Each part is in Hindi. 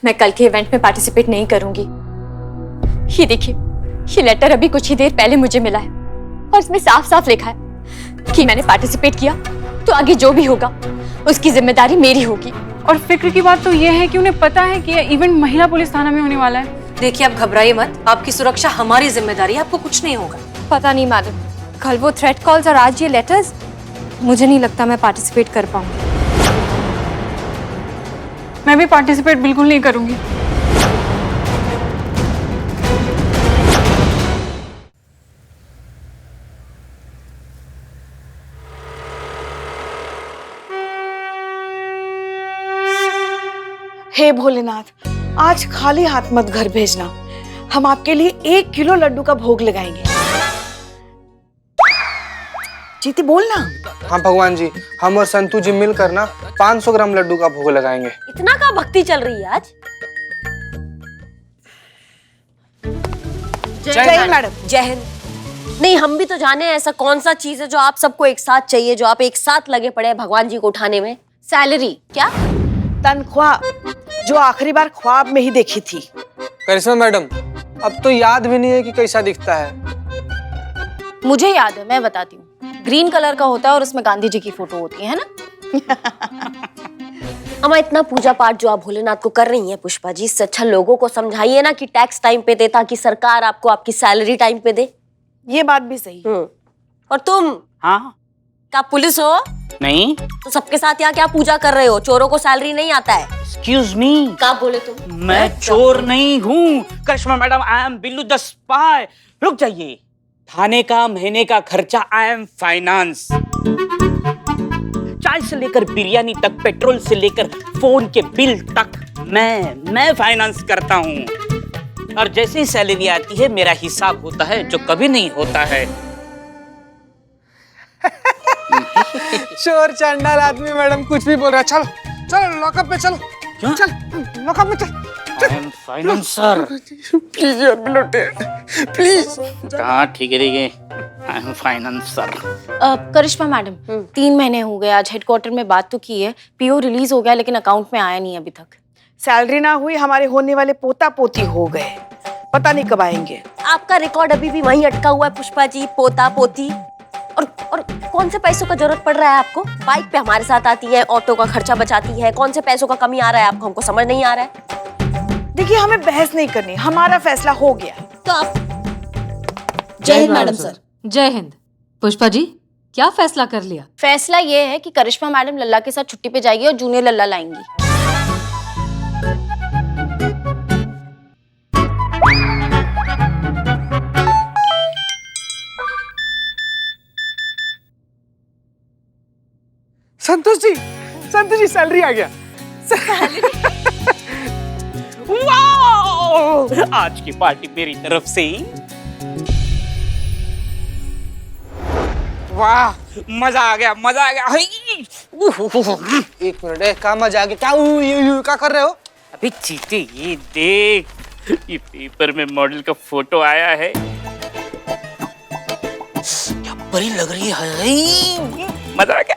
मैं कल के इवेंट में पार्टिसिपेट नहीं करूंगी। ये देखिए, ये लेटर अभी कुछ ही देर पहले मुझे मिला है और इसमें साफ साफ लिखा है कि मैंने पार्टिसिपेट किया तो आगे जो भी होगा उसकी जिम्मेदारी मेरी होगी। और फिक्र की बात तो ये है कि उन्हें पता है कि यह इवेंट महिला पुलिस थाना में होने वाला है। देखिए, आप घबराइए मत, आपकी सुरक्षा हमारी जिम्मेदारी है, आपको कुछ नहीं होगा। पता नहीं मैडम, कल वो थ्रेट कॉल्स और आज ये लेटर्स, मुझे नहीं लगता मैं पार्टिसिपेट कर पाऊंगी। मैं भी पार्टिसिपेट बिल्कुल नहीं करूंगी। हे भोलेनाथ, आज खाली हाथ मत घर भेजना। हम आपके लिए 1 किलो लड्डू का भोग लगाएंगे। जीती बोलना। हाँ भगवान जी, हम और संतू जी मिलकर ना 500 ग्राम लड्डू का भोग लगाएंगे। इतना का भक्ति चल रही है आज। जय हिंद मैडम। जय हिंद। नहीं, हम भी तो जाने ऐसा कौन सा चीज है जो आप सबको एक साथ चाहिए, जो आप एक साथ लगे पड़े हैं भगवान जी को उठाने में। सैलरी क्या? तनख्वाह, जो आखिरी बार ख्वाब में ही देखी थी। करिश्मा मैडम, अब तो याद भी नहीं है कि कैसा दिखता है। मुझे याद है, मैं बताती हूँ। ग्रीन कलर का होता है और उसमें गांधी जी की फोटो होती है ना। अम्मा, इतना पूजा पाठ जो आप भोलेनाथ को कर रही हैं पुष्पा जी, इससे अच्छा लोगों को समझाइए ना कि टैक्स टाइम पे दे, ताकि सरकार आपको आपकी सैलरी टाइम पे दे। ये बात भी सही। और तुम? हाँ। क्या पुलिस हो? नहीं। तो सबके साथ यहाँ क्या पूजा कर रहे हो? चोरों को सैलरी नहीं आता है। Excuse me. क्या बोले तुम? मैं चोर नहीं हूँ Karishma madam, I am Billu the spy. रुक जाइए। थाने का महीने का खर्चा आई एम फाइनेंस। चाय से लेकर बिरयानी तक, पेट्रोल से लेकर फोन के बिल तक मैं फाइनेंस करता हूँ। और जैसे ही सैलरी आती है मेरा हिसाब होता है, जो कभी नहीं होता है। चोर चांडाल आदमी मैडम कुछ भी बोल रहा है। चल चल लॉकअप में चल। क्यों? चल लॉकअप में चल। आई एम फाइनेंसर। प्लीज यार बिलोटे, प्लीज। हाँ ठीक है I am financer. Karishma madam, 3 महीने हो गए, आज हेडक्वार्टर में बात तो की है, पीओ रिलीज हो गया लेकिन अकाउंट में आया नहीं अभी तक। सैलरी ना हुई, हमारे होने वाले पोता पोती हो गए, पता नहीं कब आएंगे। आपका रिकॉर्ड अभी भी वहीं अटका हुआ है पुष्पा जी, पोता पोती। और कौन से पैसों का जरूरत पड़ रहा है आपको? बाइक पे हमारे साथ आती है, ऑटो का खर्चा बचाती है, कौन से पैसों का कमी आ रहा है आपको? हमको समझ नहीं आ रहा है। देखिए, हमें बहस नहीं करनी, हमारा फैसला हो गया। तो आप जय हिंद मैडम सर। जय हिंद। पुष्पा जी, क्या फैसला कर लिया? फैसला ये है कि करिश्मा मैडम लल्ला के साथ छुट्टी पे जाएगी और जूनियर लल्ला लाएंगी। संतोष जी सैलरी आ गया। वाओ! आज की पार्टी मेरी तरफ से। वाह, मजा आ गया, मजा आ गया। एक मिनट, क्या मजा आ गया? क्या कर रहे हो? अभी चीते, ये देख, ये पेपर में मॉडल का फोटो आया है। क्या परी लग रही है। मजा आ गया।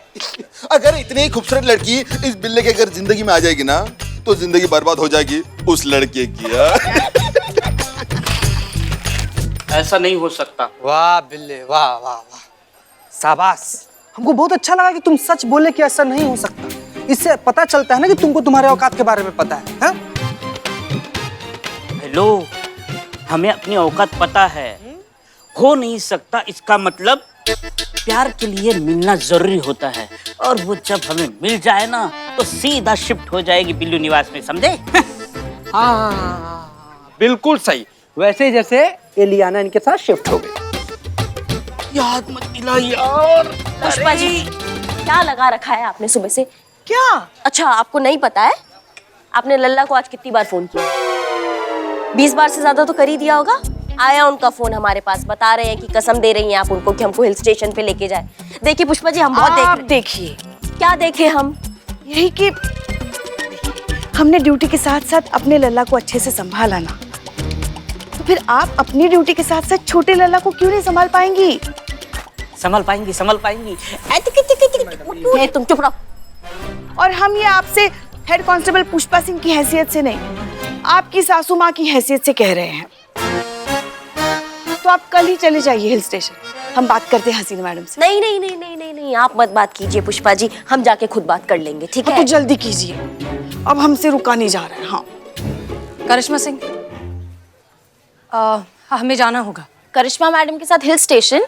अगर इतनी खूबसूरत लड़की इस बिल्ले के अगर जिंदगी में आ जाएगी ना, तो जिंदगी बर्बाद हो जाएगी उस लड़के की। ऐसा नहीं हो सकता। वाह बिल्ले, वाह वाह वाह, शाबाश। हमको बहुत अच्छा लगा कि तुम सच बोले कि ऐसा नहीं हो सकता। इससे पता चलता है ना कि तुमको तुम्हारे औकात के बारे में पता है, हा? हेलो, हमें अपनी औकात पता है। हो नहीं सकता इसका मतलब प्यार के लिए मिलना जरूरी होता है, और वो जब हमें मिल जाए ना तो सीधा शिफ्ट हो जाएगी बिल्लू निवास में, समझे? हाँ, बिल्कुल सही, वैसे जैसे एलियाना इनके साथ शिफ्ट हो गई। याद मत दिला यार। पुष्पा जी, क्या लगा रखा है आपने सुबह से? क्या? अच्छा, आपको नहीं पता है? आपने लल्ला को आज कितनी बार फोन किया? 20 बार से ज्यादा तो कर ही दिया होगा। आया उनका फोन हमारे पास, बता रहे हैं कि कसम दे रही हैं आप उनको कि हमको हिल स्टेशन पे लेके जाए। देखिए पुष्पा जी, हम बहुत आप देखिए। क्या देखे हम? यही कि हमने ड्यूटी के साथ साथ अपने लल्ला को अच्छे से संभाला ना, तो फिर आप अपनी ड्यूटी के साथ साथ छोटे लल्ला को क्यों नहीं संभाल पाएंगी? संभल पाएंगी, संभल पाएंगी। तुम चुप रहो। और हम ये आपसे हेड कांस्टेबल पुष्पा सिंह की हैसियत से नहीं, आपकी सासू माँ की हैसियत से कह रहे हैं तो आप कल ही चले जाइए हिल स्टेशन। हम बात करते हैं हसीना मैडम से। नहीं नहीं नहीं नहीं नहीं नहीं, आप मत बात कीजिए पुष्पा जी, हम जाके खुद बात कर लेंगे, ठीक हाँ, है? तो जल्दी कीजिए, अब हमसे रुका नहीं जा रहा है। हाँ करिश्मा सिंह, हमें जाना होगा। करिश्मा मैडम के साथ हिल स्टेशन?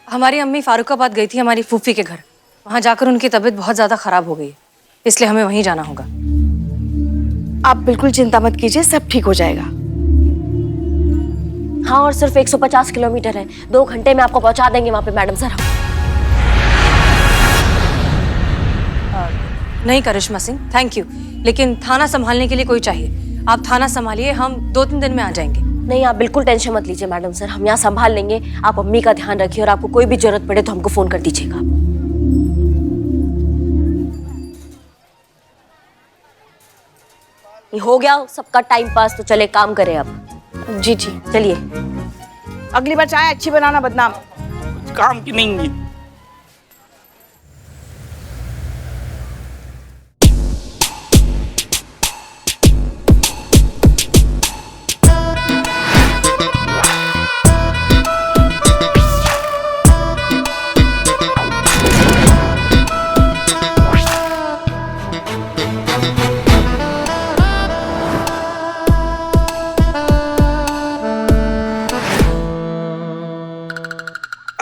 हमारी अम्मी फारुखाबाद गई थी हमारी फूफी के घर, वहां जाकर उनकी तबीयत बहुत ज्यादा खराब हो गई है, इसलिए हमें वहीं जाना होगा। आप बिल्कुल चिंता मत कीजिए, सब ठीक हो जाएगा। हाँ, और सिर्फ 150 किलोमीटर है, 2 घंटे में आपको पहुंचा देंगे वहां पे मैडम सर। नहीं करिश्मा सिंह, थैंक यू, लेकिन थाना संभालने के लिए कोई चाहिए। आप थाना संभालिए, हम 2-3 दिन में आ जाएंगे। नहीं, आप बिल्कुल टेंशन मत लीजिए मैडम सर, हम यहाँ संभाल लेंगे। आप अम्मी का ध्यान रखिए और आपको कोई भी जरूरत पड़े तो हमको फोन कर दीजिएगा। ये हो गया सबका टाइम पास, तो चले काम करें अब। जी जी, चलिए। अगली बार चाय अच्छी बनाना, बदनाम। काम की नहीं।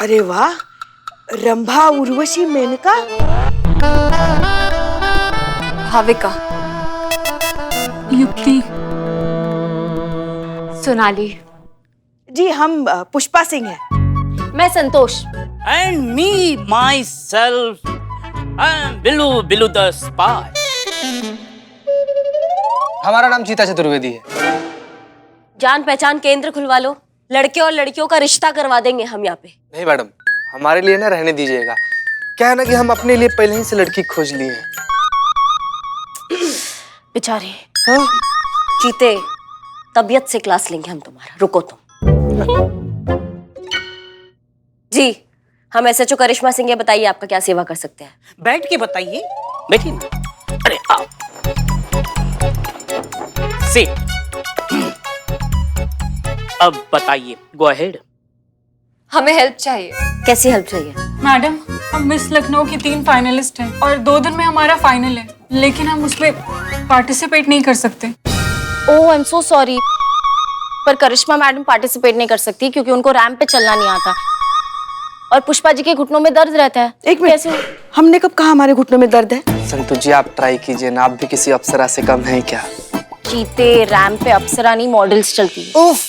अरे वाह, रंभा, उर्वशी, मेनका, भाविका, युक्ति, सोनाली। जी हम पुष्पा सिंह हैं। मैं Santosh. And me myself, I am Billu the spy. हमारा नाम चीता चतुर्वेदी है। जान पहचान केंद्र खुलवा लो, लड़के और लड़कियों का रिश्ता करवा देंगे हम यहाँ पे। नहीं मैडम, हमारे लिए ना रहने दीजिएगा। क्या है ना कि हम अपने लिए पहले ही से लड़की खोज लिए हैं। बेचारे हाँ? चीते, तबीयत से क्लास लेंगे हम तुम्हारा, रुको तुम। जी, हम एसएचओ करिश्मा सिंह है, बताइए आपका क्या सेवा कर सकते हैं? बैठ के बताइए, बैठिए ना। अरे आओ, सिट। अब बताइए, गो अहेड। हमें हेल्प चाहिए। कैसी हेल्प चाहिए? मैडम, हम मिस लखनऊ की 3 फाइनलिस्ट हैं और 2 दिन में हमारा फाइनल है, लेकिन हम उसमें पार्टिसिपेट नहीं कर सकते। ओह, आई एम सो सॉरी, पर करिश्मा मैडम पार्टिसिपेट नहीं कर सकती क्योंकि उनको रैंप पे चलना नहीं आता और पुष्पा जी के घुटनों में दर्द रहता है। एक मिनट, कैसे? हमने कब कहा हमारे घुटनों में दर्द है? संतु जी, आप ट्राई कीजिए ना, आप भी किसी अप्सरा से कम हैं क्या? चीते, रैंप पे अप्सरा नहीं मॉडल्स चलती है। उफ,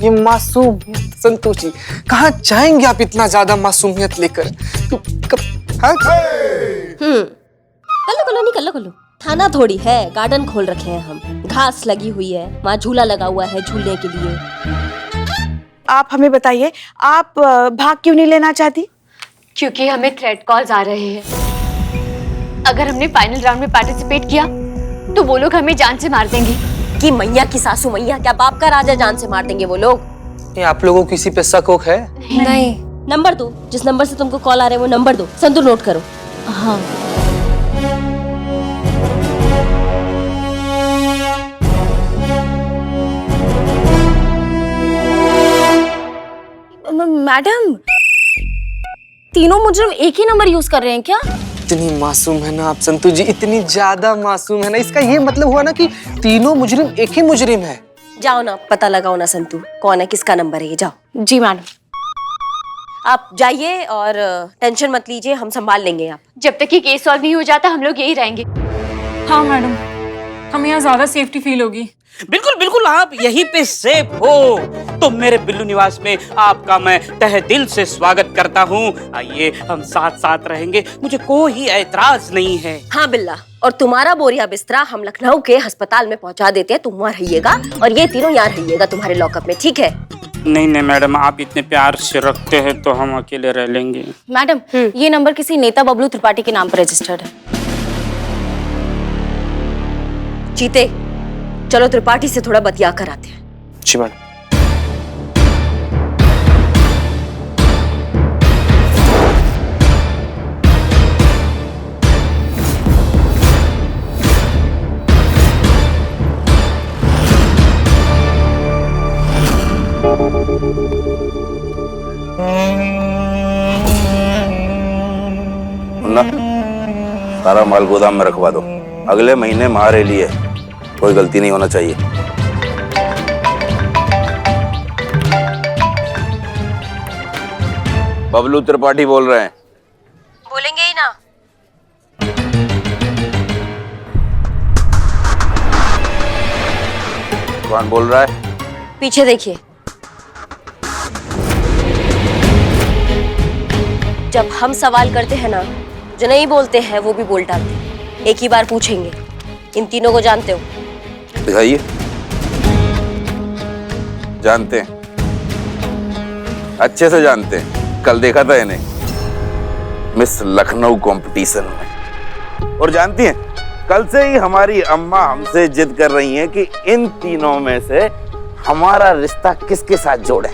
ये मासूम संतोष जी, कहाँ जाएंगे आप इतना ज्यादा मासूमियत लेकर? हाँ? कल्लो थाना थोड़ी है, गार्डन खोल रखे हैं हम, घास लगी हुई है, वहाँ झूला लगा हुआ है झूलने के लिए। आप हमें बताइए, आप भाग क्यों नहीं लेना चाहती? क्योंकि हमें थ्रेट कॉल्स आ रहे हैं। अगर हमने फाइनल राउंड में पार्टिसिपेट किया तो वो लोग हमें जान से मार देंगे। कि मैया की सासू मैया, क्या बाप का राजा, जान से मार देंगे वो लोग। ये आप लोगों को किसी पे शक वक है? नहीं। नंबर दो, जिस नंबर से तुमको कॉल आ रहे हैं वो नंबर दो, संतू नोट करो। हाँ। मैडम, तीनों मुजरिम एक ही नंबर यूज कर रहे हैं क्या? इतनी मासूम है ना आप संतु जी, इतनी ज्यादा मासूम है ना। इसका ये मतलब हुआ ना कि तीनों मुजरिम एक ही मुजरिम है। जाओ ना, पता लगाओ ना संतू, कौन है, किसका नंबर है ये, जाओ। जी मैडम। आप जाइए और टेंशन मत लीजिए, हम संभाल लेंगे। आप जब तक ये केस सॉल्व नहीं हो जाता हम लोग यही रहेंगे। हाँ मैडम, हमें यहाँ ज्यादा सेफ्टी फील होगी। बिल्कुल बिल्कुल, आप यहीं पे सेफ हो। तो मेरे बिल्लू निवास में आपका मैं तहे दिल से स्वागत करता हूँ। आइए, हम साथ साथ रहेंगे, मुझे कोई ऐतराज नहीं है। हाँ बिल्ला, और तुम्हारा बोरिया बिस्तरा हम लखनऊ के अस्पताल में पहुँचा देते हैं, तुम वहाँ रहिएगा और ये तीनों यहाँ रहिएगा तुम्हारे लॉकअप में, ठीक है? नहीं नहीं मैडम, आप इतने प्यार से रखते हैं तो हम अकेले रह लेंगे। मैडम, ये नंबर किसी नेता बबलू त्रिपाठी के नाम पर रजिस्टर्ड है। चीते, चलो त्रिपाठी से थोड़ा बतिया कर आते हैं। जी मैडम। सारा माल गोदाम में रखवा दो। अगले महीने महारेली है, कोई गलती नहीं होना चाहिए। बबलू त्रिपाठी बोल रहे हैं। बोलेंगे ही ना। कौन बोल रहा है? पीछे देखिए। जब हम सवाल करते हैं ना, जो नहीं बोलते हैं वो भी बोल डालते हैं। एक ही बार पूछेंगे, इन तीनों को जानते हो? दिखाइए। जानते हैं, अच्छे से जानते हैं, कल देखा था इन्हें मिस लखनऊ कंपटीशन में। और जानती हैं, कल से ही हमारी अम्मा हमसे जिद कर रही हैं कि इन तीनों में से हमारा रिश्ता किसके साथ जोड़े।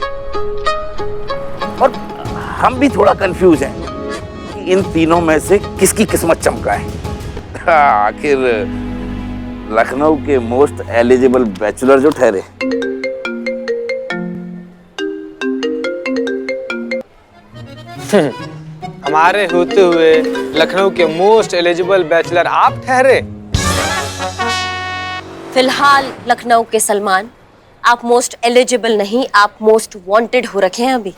और हम भी थोड़ा कंफ्यूज हैं कि इन तीनों में से किसकी किस्मत चमका है। आखिर लखनऊ के मोस्ट एलिजिबल बैचलर जो ठहरे। हमारे होते हुए लखनऊ के मोस्ट एलिजिबल बैचलर आप ठहरे। फिलहाल लखनऊ के सलमान, आप मोस्ट एलिजिबल नहीं, आप मोस्ट वांटेड हो रखे हैं अभी।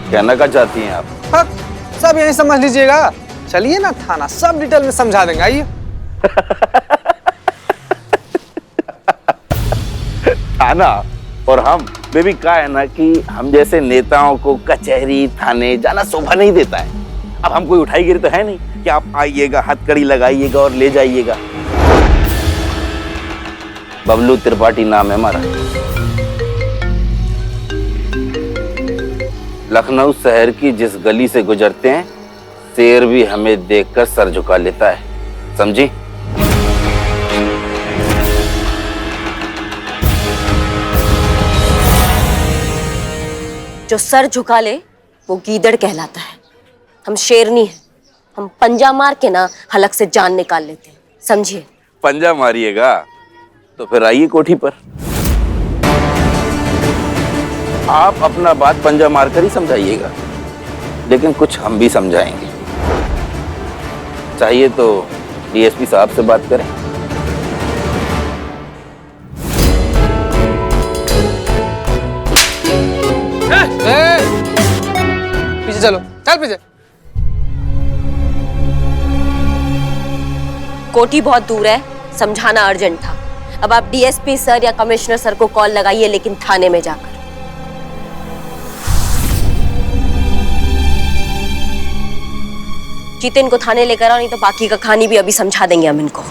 कहना क्या चाहती हैं आप? हाँ, सब यही समझ लीजिएगा। चलिए ना थाना, सब डिटेल में समझा देंगे। आइए। थाना और हम बेबी का है ना कि हम जैसे नेताओं को कचहरी थाने जाना शोभा नहीं देता है। अब हम कोई उठाई गिरी तो है नहीं कि आप आइएगा, हथकड़ी लगाइएगा और ले जाइएगा। बबलू त्रिपाठी नाम है हमारा। लखनऊ शहर की जिस गली से गुजरते हैं, शेर भी हमें देखकर सर झुका लेता है, समझी? जो सर झुका ले वो गीदड़ कहलाता है। हम शेरनी हैं, हम पंजा मार के ना हलक से जान निकाल लेते हैं, समझिए? पंजा मारिएगा तो फिर आइए कोठी पर। आप अपना बात पंजा मारकर ही समझाइएगा, लेकिन कुछ हम भी समझाएंगे। चाहिए तो डीएसपी साहब से बात करें। पीछे चलो, चल पीछे। कोठी बहुत दूर है, समझाना अर्जेंट था। अब आप डीएसपी सर या कमिश्नर सर को कॉल लगाइए, लेकिन थाने में जाकर। जितिन को थाने लेकर आओ, नहीं तो बाकी का कहानी भी अभी समझा देंगे हम इनको।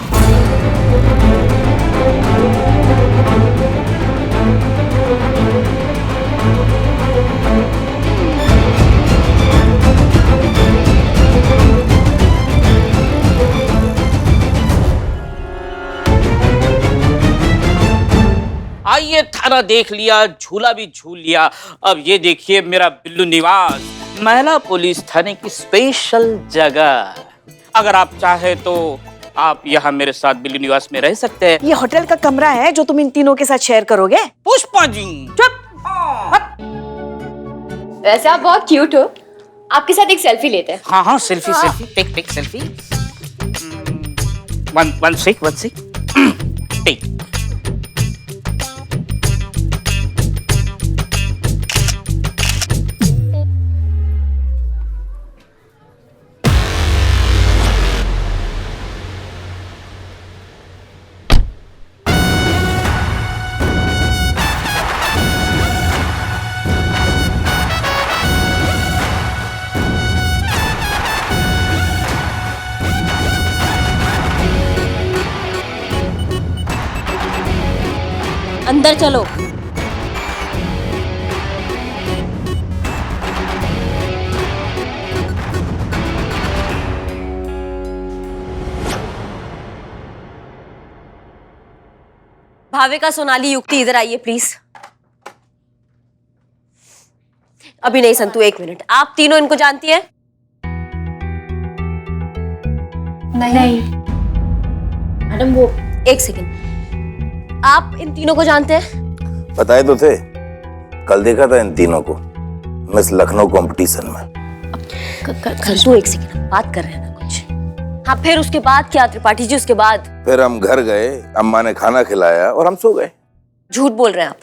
आइए, थाना देख लिया, झूला भी झूल लिया। अब ये देखिए मेरा बिल्लू निवास, महिला पुलिस थाने की स्पेशल जगह। अगर आप चाहे तो आप यहाँ मेरे साथ बिल्लू निवास में रह सकते हैं। ये होटल का कमरा है जो तुम इन तीनों के साथ शेयर करोगे? पुष्पा जी चुप। वैसे आप बहुत क्यूट हो, आपके साथ एक सेल्फी लेते हैं। हाँ हाँ, selfie selfie, take selfie. One sick take. अंदर चलो। भाविका, सोनाली, युक्ति, इधर आइए प्लीज। अभी नहीं संतु, एक मिनट। आप तीनों इनको जानती हैं? नहीं। मैडम वो एक सेकंड, आप इन तीनों को जानते हैं? बताए तो थे, कल देखा था इन तीनों को मिस लखनऊ कंपटीशन में। संतु एक सेकंड, बात कर रहे हैं ना कुछ। हाँ फिर उसके बाद क्या त्रिपाठी जी? उसके बाद फिर हम घर गए, अम्मा ने खाना खिलाया और हम सो गए। झूठ बोल रहे हैं आप।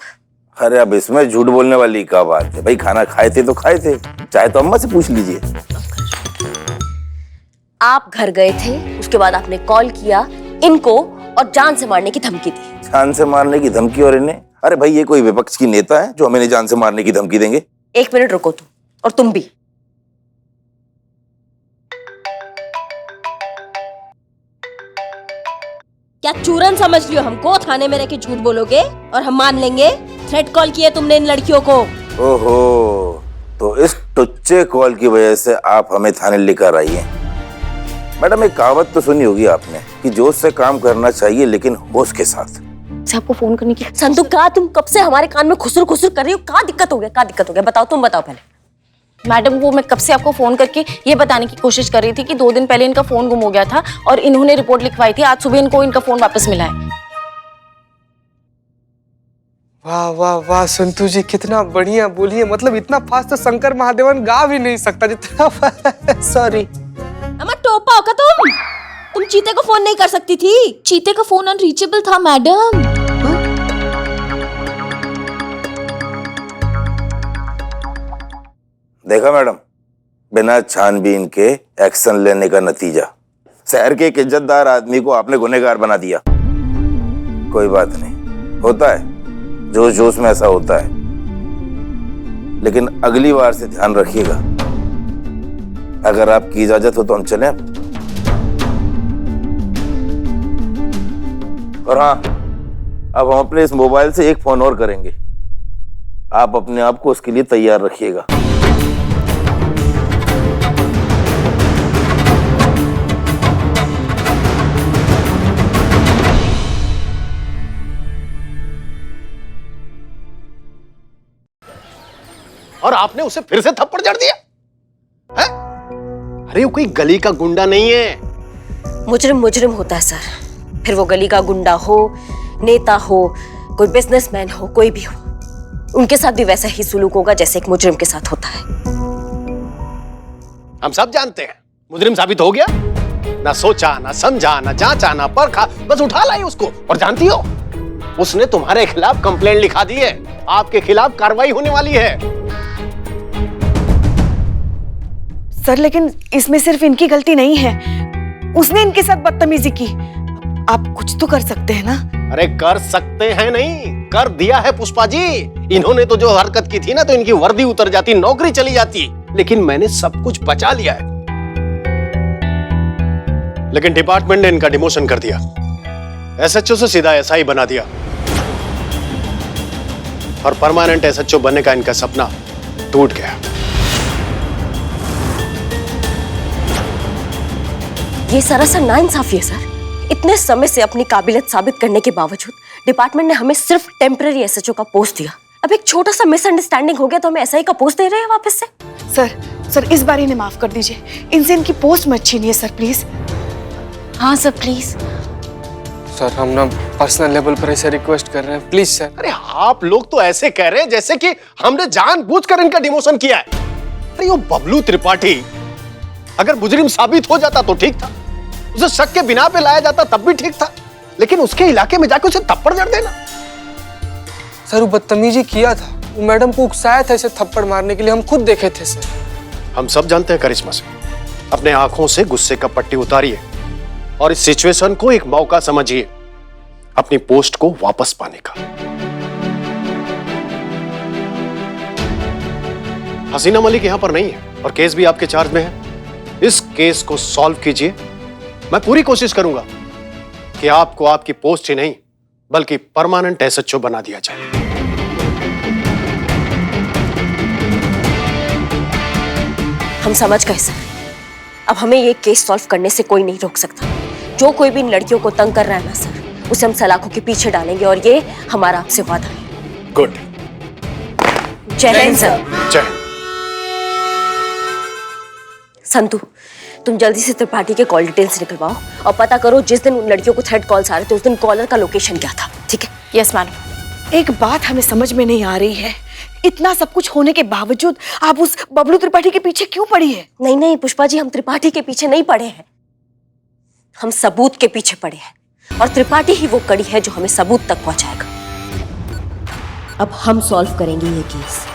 अरे अब इसमें झूठ बोलने वाली क्या बात है भाई, खाना खाए थे तो खाए थे, चाहे तो अम्मा से पूछ लीजिए। आप घर गए थे, उसके बाद आपने कॉल किया इनको और जान से मारने की धमकी दी। जान से मारने की धमकी? और इन्हें? अरे भाई ये कोई विपक्ष की नेता है जो हमें जान से मारने की धमकी देंगे? 1 मिनट रुको तुम, और तुम भी। क्या चूरन समझ लियो हमको? थाने में रह के झूठ बोलोगे और हम मान लेंगे? थ्रेट कॉल किया तुमने इन लड़कियों को। ओहो, तो इस टुच्चे कॉल की वजह से आप हमें थाने लेकर आई हैं। मैडम एक कहावत तो सुनी होगी आपने कि जोश से काम करना चाहिए लेकिन होश के साथ। आपको फोन करने की संतु, का तुम कब से हमारे कान में खुसर खुसर कर रही हो? क्या दिक्कत हो गया? क्या दिक्कत हो गया? बताओ, तुम बताओ पहले। मैडम वो मैं कब से आपको फोन करके ये बताने की कोशिश कर रही थी कि 2 दिन पहले इनका फोन गुम हो गया था और इन्होंने रिपोर्ट लिखवाई थी। आज सुबह इनको इनका फोन वापस मिला है। वाह वाह वाह संतु जी, कितना बढ़िया बोलिए। मतलब इतना फास्ट तो शंकर महादेवन गा भी नहीं सकता जितना। सॉरी। अम्मा टोपा हो क्या तुम चीते को फोन नहीं कर सकती थी? चीते का फोन अनरीचेबल था मैडम। देखा मैडम, बिना छानबीन के एक्शन लेने का नतीजा। शहर के एक इज्जतदार आदमी को आपने गुनहगार बना दिया। कोई बात नहीं, होता है, जोश जोश में ऐसा होता है, लेकिन अगली बार से ध्यान रखिएगा। अगर आपकी इजाजत हो तो हम चलें। और हाँ, अब हम अपने इस मोबाइल से एक फोन और करेंगे। आप अपने आप को उसके लिए तैयार रखिएगा। और आपने उसे फिर से थप्पड़ जड़ दिया है? अरे वो कोई गली का गुंडा नहीं है। मुजरिम मुजरिम होता है सर, फिर वो गली का गुंडा हो, नेता हो, कोई बिजनेसमैन हो, कोई भी हो, उनके साथ भी वैसा ही सुलूक होगा जैसे एक मुजरिम के साथ होता है। हम सब जानते हैं मुजरिम साबित हो गया। ना सोचा, ना समझा, ना जांचा, ना परखा, बस उठा लाई उसको। और जानती हो, उसने तुम्हारे खिलाफ कंप्लेंट लिखा दी है। आपके खिलाफ कार्रवाई होने वाली है। सर लेकिन इसमें सिर्फ इनकी गलती नहीं है, उसने इनके साथ बदतमीजी की। आप कुछ तो कर सकते हैं ना? अरे कर सकते हैं नहीं, कर दिया है पुष्पा जी। इन्होंने तो जो हरकत की थी ना, तो इनकी वर्दी उतर जाती, नौकरी चली जाती, लेकिन मैंने सब कुछ बचा लिया है। लेकिन डिपार्टमेंट ने इनका डिमोशन कर दिया, एसएचओ से सीधा एसआई बना दिया, और परमानेंट एसएचओ बनने का इनका सपना टूट गया। ये सरासर नाइंसाफी है सर। इतने समय से अपनी काबिलियत साबित करने के बावजूद डिपार्टमेंट ने हमें सिर्फ टेम्पररी एसएचओ का पोस्ट दिया। अब एक छोटा सा मिसअंडरस्टैंडिंग हो गया तो हमें एसआई का पोस्ट दे रहे हैं वापस से। सर इस बार इन्हें माफ कर दीजिए। इनसे इनकी पोस्ट मत छीनिए सर प्लीज। हाँ सर प्लीज। सर हम ना पर्सनल लेवल पर ऐसे रिक्वेस्ट कर रहे हैं, प्लीज सर। अरे आप लोग तो ऐसे कह रहे हैं जैसे कि हमने जानबूझकर इनका डिमोशन किया है। अरे वो बबलू त्रिपाठी अगर मुजरिम साबित हो जाता तो ठीक था, उसे शक के बिना पे लाया जाता तब भी ठीक था, लेकिन उसके इलाके में जाके उसे थप्पड़ जड़ देना। सर वो बदतमीजी किया था, वो मैडम को उकसाया था इसे थप्पड़ मारने के लिए, हम खुद देखे थे सर। हम सब जानते हैं करिश्मा से, अपने आंखों से गुस्से का पट्टी उतारिए और इस सिचुएशन को एक मौका समझिए अपनी पोस्ट को वापस पाने का। हसीना मलिक यहां पर नहीं है और केस भी आपके चार्ज में है। इस केस को सॉल्व कीजिए। मैं पूरी कोशिश करूंगा कि आपको आपकी पोस्ट ही नहीं बल्कि परमानेंट एसएचओ बना दिया जाए। हम समझ गए सर। अब हमें ये केस सॉल्व करने से कोई नहीं रोक सकता। जो कोई भी इन लड़कियों को तंग कर रहा है ना सर, उसे हम सलाखों के पीछे डालेंगे और ये हमारा आपसे वादा है। गुड। जय हिंद सर। जय हिंद। संतु, तुम जल्दी से त्रिपाठी के कॉल डिटेल्स निकलवाओ और पता करो जिस दिन उन लड़कियों को थ्रेट कॉल्स आ रहे थे उस दिन कॉलर का लोकेशन क्या था। ठीक है? Yes madam. एक बात हमें समझ में नहीं आ रही है इतना सब कुछ होने के बावजूद आप उस बबलू त्रिपाठी के पीछे क्यों पड़ी है? नहीं नहीं पुष्पा जी, हम त्रिपाठी के पीछे नहीं पड़े हैं, हम सबूत के पीछे पड़े हैं और त्रिपाठी ही वो कड़ी है जो हमें सबूत तक पहुंचाएगा। अब हम सॉल्व करेंगे ये केस।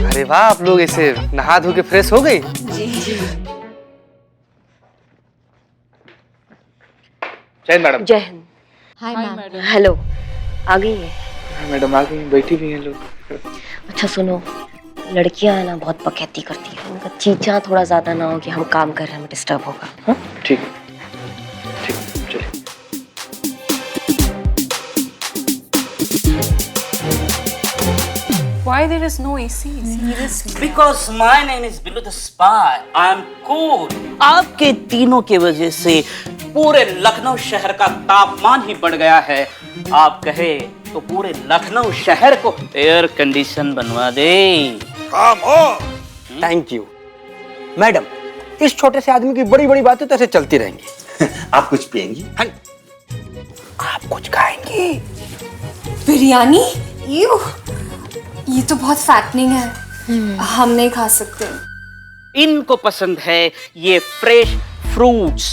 अरे वाह, आप लोग ऐसे नहा धो के फ्रेश हो गई? जय मैडम। जय हिंद। Hi ma'am. हेलो, आ गई है? मैडम आ गई, बैठी भी हैं लोग। अच्छा सुनो, लड़कियां है ना बहुत पकैती करती है, उनका चीचा थोड़ा ज्यादा ना हो कि हम काम कर रहे हैं डिस्टर्ब होगा। हाँ ठीक है, ठीक, चलिए। Why there is no AC? Seriously. Because my name is Billu the Spy. I'm cool. आपके तीनों की वजह से पूरे लखनऊ शहर का तापमान ही बढ़ गया है। आप कहे तो पूरे लखनऊ शहर को एयर कंडीशन बनवा दे। थैंक यू मैडम, इस छोटे से आदमी की बड़ी बड़ी बातें तो ऐसे चलती रहेंगी। आप कुछ पिएंगी? हाँ, आप कुछ खाएंगी? बिरयानी? ये तो बहुत फैटनिंग है, हम नहीं खा सकते। इनको पसंद है ये fresh fruits.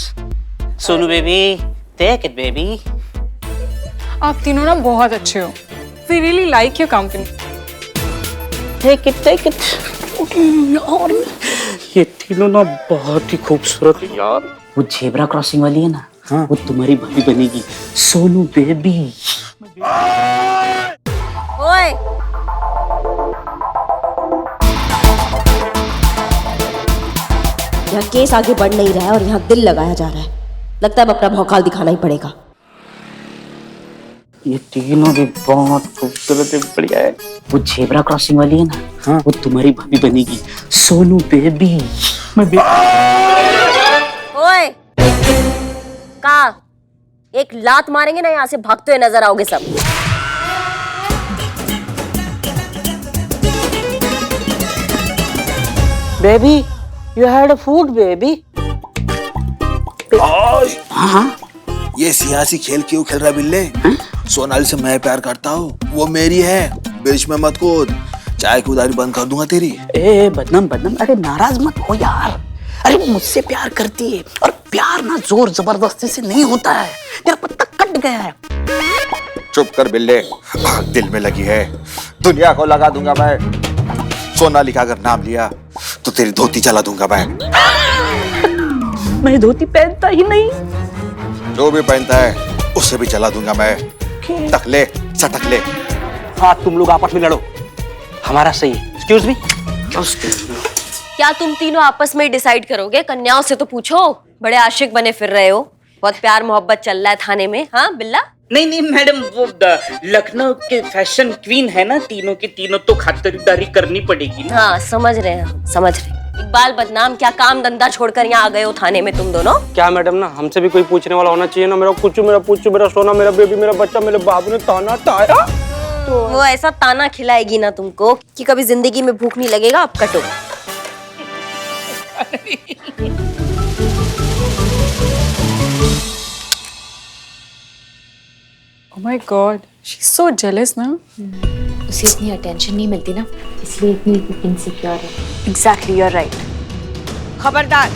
Sonu baby, take it baby. आप तीनों ना बहुत अच्छे हो। We really like your company. Take it, take it. यार ये तीनों ना बहुत ही खूबसूरत है यार। वो जेब्रा क्रॉसिंग वाली है ना, हाँ, वो तुम्हारी भाभी बनेगी, सोनू बेबी। ओए, यहाँ केस आगे बढ़ नहीं रहा है और यहाँ दिल लगाया जा रहा है। लगता है अब अपना भौकाल दिखाना ही पड़ेगा। ये तीनों भी बहुत खूबसूरत है, बढ़िया है। वो जेब्रा क्रॉसिंग वाली है ना, हाँ, वो तुम्हारी भाभी बनेगी, सोनू बेबी। ओए, कहा एक लात मारेंगे ना, यहाँ से भागते हुए नजर आओगे सब। Baby, you had a food, baby. हाँ, ये सियासी खेल क्यों खेल रहा बिल्ले? सोनाली से मैं प्यार करता हूँ, वो मेरी है, बीच में मत कूद, चाय की उधारी बंद कर दूंगा तेरी। ए बदनाम बदनाम, अरे नाराज मत हो यार। अरे वो मुझसे प्यार करती है और प्यार ना जोर जबरदस्ती से नहीं होता है। मेरा पत्ता कट गया है। चुप कर बिल्ले, आग दिल में लगी है, दुनिया को लगा दूंगा मैं। सोनाली का अगर नाम लिया तो तेरी धोती चला दूंगा मैं धोती पहनता ही नहीं। जो भी पहनता है उससे भी चला दूंगा मैं। तकले सटक ले। हाँ, तुम लोग आपस में लड़ो, हमारा सही है। Excuse me. क्या तुम तीनों आपस में डिसाइड करोगे? कन्याओं से तो पूछो, बड़े आशिक बने फिर रहे हो, बहुत प्यार मोहब्बत चल रहा है थाने में। हाँ बिल्ला? नहीं नहीं मैडम, वो लखनऊ के फैशन क्वीन है ना, तीनों की तीनों, तो खातिरदारी करनी पड़ेगी ना। हाँ समझ रहे हैं, समझ रहे। इकबाल बदनाम, क्या काम धंधा छोड़कर यहाँ आ गए हो थाने में तुम दोनों? क्या मैडम ना, हमसे भी कोई पूछने वाला होना चाहिए ना। मेरा कुछ, मेरा पुच्चू, मेरा सोना, मेरा बेबी, मेरा बच्चा, मेरे बाबू ने ताना ताया तो वो ऐसा ताना खिलाएगी ना तुमको कि कभी जिंदगी में भूख नहीं लगेगा। अब कटो। Oh my God, she's so jealous ना। उसे इतनी अटेंशन नहीं मिलती ना, इसलिए इतनी इनसिक्योर है। Exactly, you are right. खबरदार।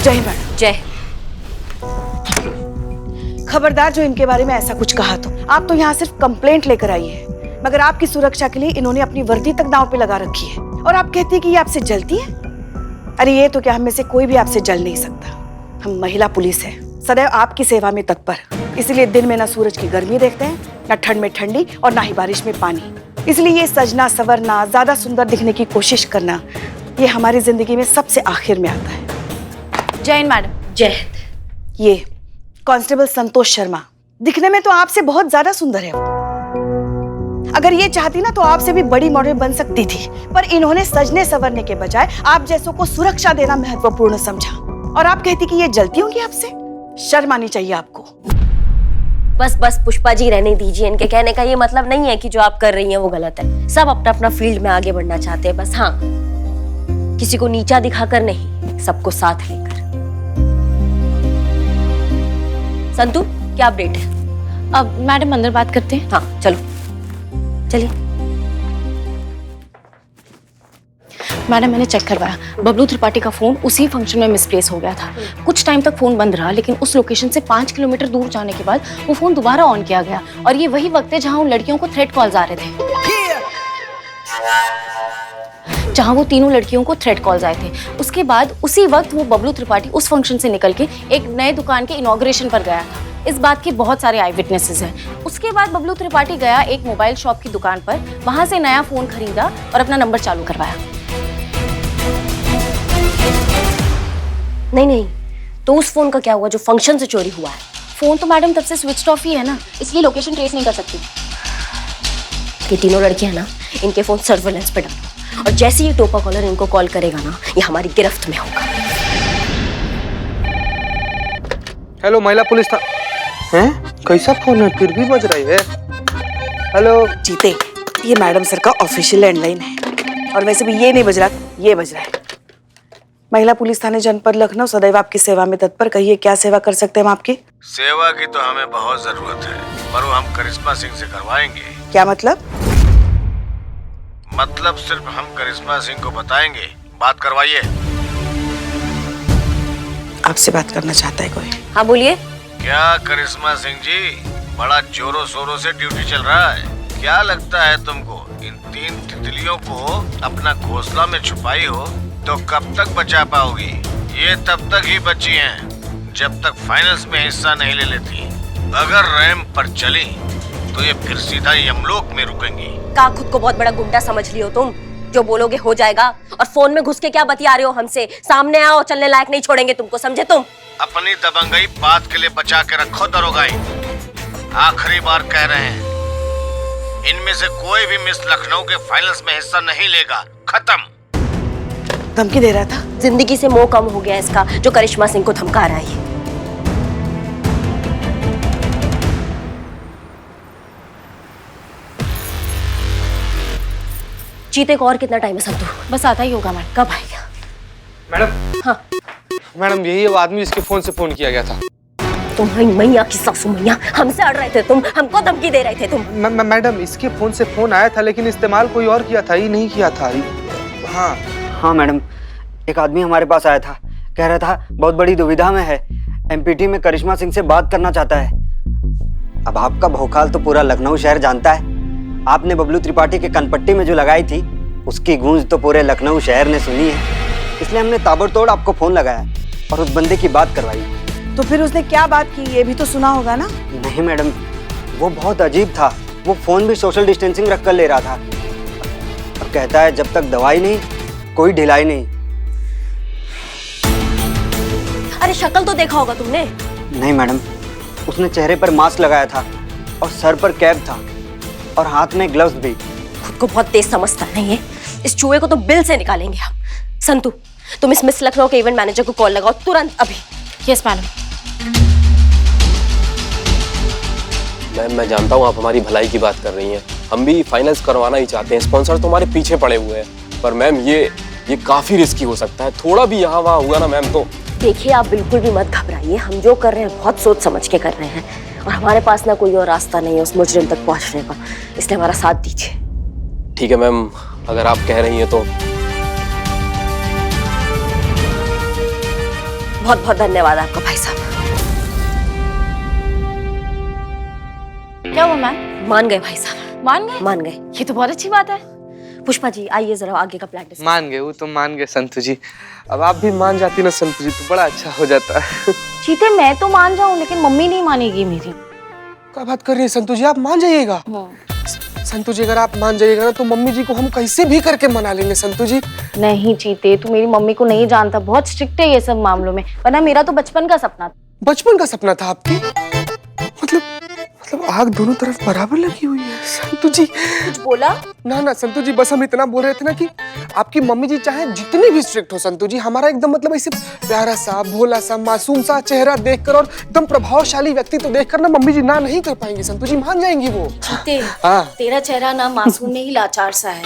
जय मैडम। जय। खबरदार जो इनके बारे में ऐसा कुछ कहा तो। आप तो यहाँ सिर्फ कंप्लेंट लेकर आई है, मगर आपकी सुरक्षा के लिए इन्होंने अपनी वर्दी तक दांव पे लगा रखी है। और आप कहती है कि ये आपसे जलती है? अरे ये तो क्या, हम में से कोई भी आपसे जल नहीं सकता। हम महिला पुलिस है, सदैव आपकी सेवा में तत्पर, इसलिए दिन में ना सूरज की गर्मी देखते हैं, ना ठंड में ठंडी और ना ही बारिश में पानी। इसलिए ये सजना सवरना, ज्यादा सुंदर दिखने की कोशिश करना, ये हमारी जिंदगी में सबसे आखिर में आता है। जय हिंद मैडम। जय हिंद। ये कांस्टेबल संतोष शर्मा, दिखने में तो आपसे बहुत ज्यादा सुंदर है वो। अगर ये चाहती ना तो आपसे भी बड़ी मॉडल बन सकती थी, पर इन्होंने सजने संवरने के बजाय आप जैसों को सुरक्षा देना महत्वपूर्ण समझा। और आप कहती कि ये जलती होंगी आपसे? शर्म आनी चाहिए आपको। बस बस पुष्पा जी, रहने दीजिए। इनके कहने का ये मतलब नहीं है कि जो आप कर रही हैं वो गलत है। सब अपना अपना फील्ड में आगे बढ़ना चाहते हैं बस। हाँ, किसी को नीचा दिखाकर नहीं, सबको साथ लेकर। संतु, क्या अपडेट है? अब मैडम अंदर बात करते हैं। हाँ चलो, चलिए। मैडम मैंने चेक करवाया, बबलू त्रिपाठी का फोन उसी फंक्शन में मिसप्लेस हो गया था। कुछ टाइम तक फोन बंद रहा, लेकिन उस लोकेशन से 5 किलोमीटर दूर जाने के बाद वो फोन दोबारा ऑन किया गया, और ये वही वक्त है जहां उन लड़कियों को थ्रेट कॉल्स आ रहे थे, जहां वो तीनों लड़कियों को थ्रेट कॉल्स आए थे। उसके बाद उसी वक्त वो बबलू त्रिपाठी उस फंक्शन से निकल के एक नए दुकान के इनॉग्रेशन पर गया था। इस बात के बहुत सारे आई विटनेसेस हैं। उसके बाद बबलू त्रिपाठी गया एक मोबाइल शॉप की दुकान पर, वहां से नया फोन खरीदा और अपना नंबर चालू करवाया। नहीं, तो उस फोन का क्या हुआ जो फंक्शन से चोरी हुआ है? फोन तो मैडम तब से स्विच ऑफ ही है ना, इसलिए लोकेशन ट्रेस नहीं कर सकती। ये तीनों लड़कियां ना, इनके फोन सर्वेलेंस पे डालो, और जैसे ही टोपा कॉलर इनको कॉल करेगा ना, ये हमारी गिरफ्त में होगा। हेलो, महिला पुलिस था। हैं? कैसा फोन है, फिर भी बज रही है। हेलो जीते, ये मैडम सर का ऑफिशियल लैंडलाइन है, और वैसे भी ये नहीं बज रहा, ये बज रहा है। महिला पुलिस थाने जनपद लखनऊ सदैव आपकी सेवा में तत्पर। कहिए, क्या सेवा कर सकते हैं हम आपकी? सेवा की तो हमें बहुत जरूरत है, पर वो हम करिश्मा सिंह से करवाएंगे। क्या मतलब? मतलब सिर्फ हम करिश्मा सिंह को बताएंगे। बात करवाइए। आपसे बात करना चाहता है कोई? हाँ बोलिए। क्या करिश्मा सिंह जी, बड़ा जोरों शोरों से ड्यूटी चल रहा है। क्या लगता है तुमको, इन 3 तितलियों को अपना घोंसला में छुपाई हो तो कब तक बचा पाओगी? ये तब तक ही बची हैं जब तक फाइनल्स में हिस्सा नहीं ले लेती। अगर रैंप पर चली तो ये फिर सीधा यमलोक में रुकेंगी। का खुद को बहुत बड़ा गुंडा समझ लियो तुम? जो बोलोगे हो जाएगा, और फोन में घुस के क्या बतिया रहे हो हमसे? सामने आओ, चलने लायक नहीं छोड़ेंगे तुमको, समझे तुम? अपनी दबंगई बात के लिए बचा के रखो दरोगाई। आखिरी बार कह रहे हैं, इनमें से कोई भी मिस लखनऊ के फाइनल्स में हिस्सा नहीं लेगा। खत्म। धमकी दे रहा था? जिंदगी से मोह कम हो गया इसका, जो करिश्मा सिंह को धमका रहा है। जीते को और कितना टाइम है संतू? बस आता ही होगा मैडम। कब आएगा? मैडम। हाँ मैडम, यही वो आदमी जिसके फोन से फोन किया गया था। तुम्हारी मैया की सासू मैया, हमसे अड़ रहे थे तुम, हमको धमकी दे रहे थे तुम। मैडम, इसके फोन से फोन आया था, लेकिन इस्तेमाल कोई और किया था, ये नहीं किया था। हाँ मैडम, एक आदमी हमारे पास आया था, कह रहा था बहुत बड़ी दुविधा में है, एमपीटी में करिश्मा सिंह से बात करना चाहता है। अब आपका भौकाल तो पूरा लखनऊ शहर जानता है। आपने बबलू त्रिपाठी के कनपट्टी में जो लगाई थी, उसकी गूंज तो पूरे लखनऊ शहर ने सुनी है। इसलिए हमने ताबड़तोड़ आपको फोन लगाया और उस बंदे की बात करवाई। तो फिर उसने क्या बात की, ये भी तो सुना होगा ना? नहीं मैडम, वो बहुत अजीब था। वो फोन भी सोशल डिस्टेंसिंग रख कर ले रहा था, और कहता है जब तक दवाई नहीं कोई ढिलाई नहीं। अरे शक्ल तो देखा होगा तुमने? नहीं मैडम, उसने चेहरे पर मास्क लगाया था और सर पर कैप था और हाथ में ग्लव्स भी। खुद को बहुत तेज समझता नहीं है। इस चूहे को तो बिल से निकालेंगे हम। संतु, तुम इस मिस लखनऊ के इवेंट मैनेजर को कॉल लगाओ तुरंत, अभी। Yes madam. मैम, मैं जानता हूँ आप हमारी भलाई की बात कर रही हैं, हम भी फाइनल्स करवाना ही चाहते हैं, स्पॉन्सर तो हमारे पीछे पड़े हुए हैं, पर मैम ये काफी रिस्की हो सकता है। थोड़ा भी यहाँ वहाँ हुआ ना मैम तो। देखिए, आप बिल्कुल भी मत घबराइए, हम जो कर रहे हैं बहुत सोच समझ के कर रहे हैं, और हमारे पास ना कोई और रास्ता नहीं है उस मुजरिम तक पहुंचने का, इसलिए हमारा साथ दीजिए। ठीक है मैम, अगर आप कह रही हैं तो। बहुत बहुत धन्यवाद आपका भाई साहब। क्या हुआ मैम? मान गए भाई साहब। मान गए? मान गए। ये तो बहुत अच्छी बात है। पुष्पा जी, आइए जरा आगे का प्लान डिस्कस। मान गए, वो तो मान गए संतु जी। अब आप भी मान जाती ना संतु जी, तो बड़ा अच्छा हो जाता है। चीते, मैं तो मान जाऊं, लेकिन मम्मी नहीं मानेगी मेरी। क्या बात कर रही है संतु जी, आप मान जाइएगा। संतु जी, अगर आप मान जाइएगा ना, तो मम्मी जी को हम कैसे भी करके मना लेंगे संतु जी। नहीं चीते, तू मेरी मम्मी को नहीं जानता, बहुत स्ट्रिक्ट है ये सब मामलों में, वरना मेरा तो बचपन का सपना था। बचपन का सपना था आपकी? मतलब आग दोनों तरफ बराबर लगी हुई है संतु जी। कुछ बोला? ना संतु जी, बस हम इतना बोल रहे थे ना कि आपकी मम्मी जी चाहे जितनी भी स्ट्रिक्ट हो संतु जी, हमारा एकदम मतलब ऐसे प्यारा सा, भोला सा, मासूम सा चेहरा देखकर और एकदम प्रभावशाली व्यक्ति तो देखकर ना मम्मी जी ना नहीं कर पाएंगी संतु जी, मान जाएंगी वो। चीते, तेरा चेहरा ना मासूम नहीं लाचार सा है।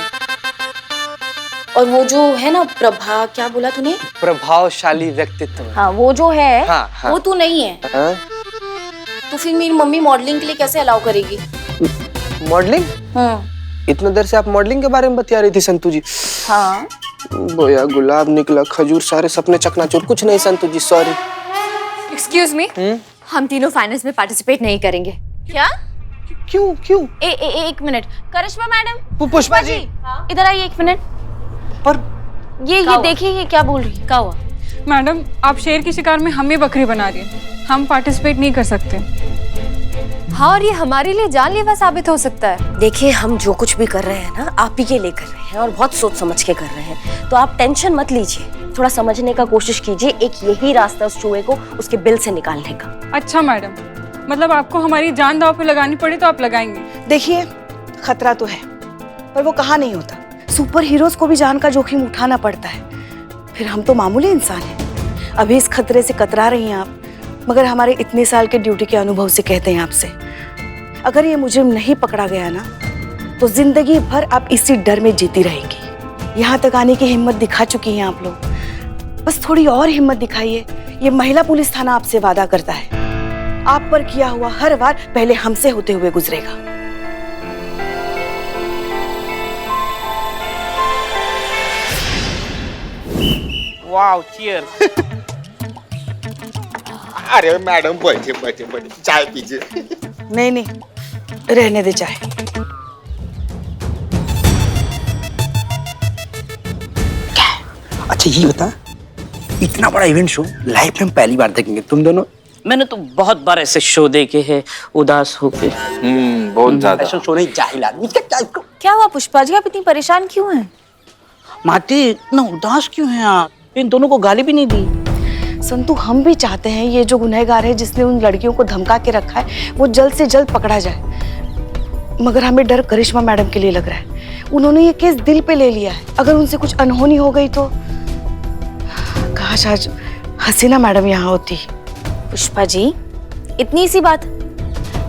और वो जो है ना प्रभा, क्या बोला तूने? प्रभावशाली व्यक्तित्व। हाँ वो जो है, हाँ, हाँ। वो तू नहीं है। हाँ? तो फिर मेरी मम्मी मॉडलिंग के लिए कैसे अलाउ करेगी? मॉडलिंग? इतना देर से आप मॉडलिंग के बारे में बता रही थी संतू जी। हाँ। बोया गुलाब निकला खजूर, सारे सपने चकनाचूर। कुछ नहीं संतू जी, सॉरी। एक्सक्यूज मी, हम तीनों फाइनल्स में पार्टिसिपेट नहीं करेंगे। क्या? क्यों क्यों? एक मिनट, करिश्मा मैडम। पुष्पा जी, इधर आइए 1 मिनट। पर ये देखिए ये क्या बोल रही है। क्या हुआ? मैडम आप शेर की शिकार में हमें बकरी बना रही है, हम पार्टिसिपेट नहीं कर सकते। हाँ, और ये हमारे लिए जानलेवा साबित हो सकता है। देखिए, हम जो कुछ भी कर रहे हैं ना, आप ही के लिए कर रहे हैं और बहुत सोच समझ के कर रहे हैं, तो आप टेंशन मत लीजिए, थोड़ा समझने का कोशिश कीजिए। एक यही रास्ता उस चूहे को उसके बिल से निकालने का। अच्छा मैडम, मतलब आपको हमारी जान दांव पे लगानी पड़ी तो आप लगाएंगे? देखिए, खतरा तो है, पर वो कहाँ नहीं होता। सुपर हीरोज को भी जान का जोखिम उठाना पड़ता है, फिर हम तो मामूली इंसान हैं। अभी इस खतरे से कतरा रही हैं आप, मगर हमारे इतने साल के ड्यूटी के अनुभव से कहते हैं आपसे, अगर ये मुजरिम नहीं पकड़ा गया ना, तो जिंदगी भर आप इसी डर में जीती रहेंगी। यहाँ तक आने की हिम्मत दिखा चुकी हैं आप लोग, बस थोड़ी और हिम्मत दिखाइए। ये महिला पुलिस थाना आपसे वादा करता है, आप पर किया हुआ हर वार पहले हमसे होते हुए गुजरेगा। Wow, cheers. अरे मैडम बैठे बैठे बैठे, चाय पीजिए। नहीं नहीं, रहने दे चाय। अच्छा ये बता, इतना बड़ा इवेंट शो लाइफ में हम पहली बार देखेंगे तुम दोनों? मैंने तो बहुत बार ऐसे शो देखे हैं उदास होके। बहुत ज्यादा। ऐसा शो नहीं, जाहिल आदमी। क्या हुआ पुष्पा जी, आप इतनी परेशान क्यों हैं? माटी, इतना उदास क्यों हैं आप? इन दोनों को गाली भी नहीं दी। संतू, हम भी चाहते हैं ये जो गुनहगार है जिसने उन लड़कियों को धमका के रखा है, वो जल्द से जल्द पकड़ा जाए, मगर हमें डर करिश्मा मैडम के लिए लग रहा है। उन्होंने ये केस दिल पे ले लिया है, अगर उनसे कुछ अनहोनी हो गई तो। काश आज हसीना मैडम यहाँ होती। पुष्पा जी, इतनी सी बात,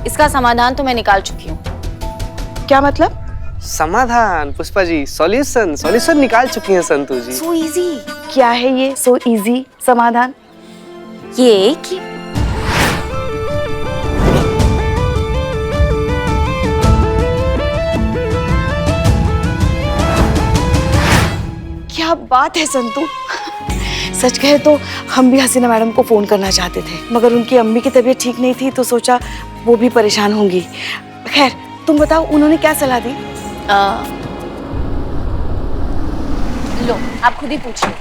इसका समाधान तो मैं निकाल चुकी हूँ। क्या मतलब? समाधान? पुष्पा जी, सॉल्यूशन निकाल चुकी हैं संतू जी। So easy. क्या है ये सो इजी समाधान? ये कि क्या बात है संतू। सच कहे तो हम भी हसीना मैडम को फोन करना चाहते थे, मगर उनकी अम्मी की तबीयत ठीक नहीं थी, तो सोचा वो भी परेशान होंगी। खैर, तुम बताओ उन्होंने क्या सलाह दी? लो, आप खुद ही पूछिए।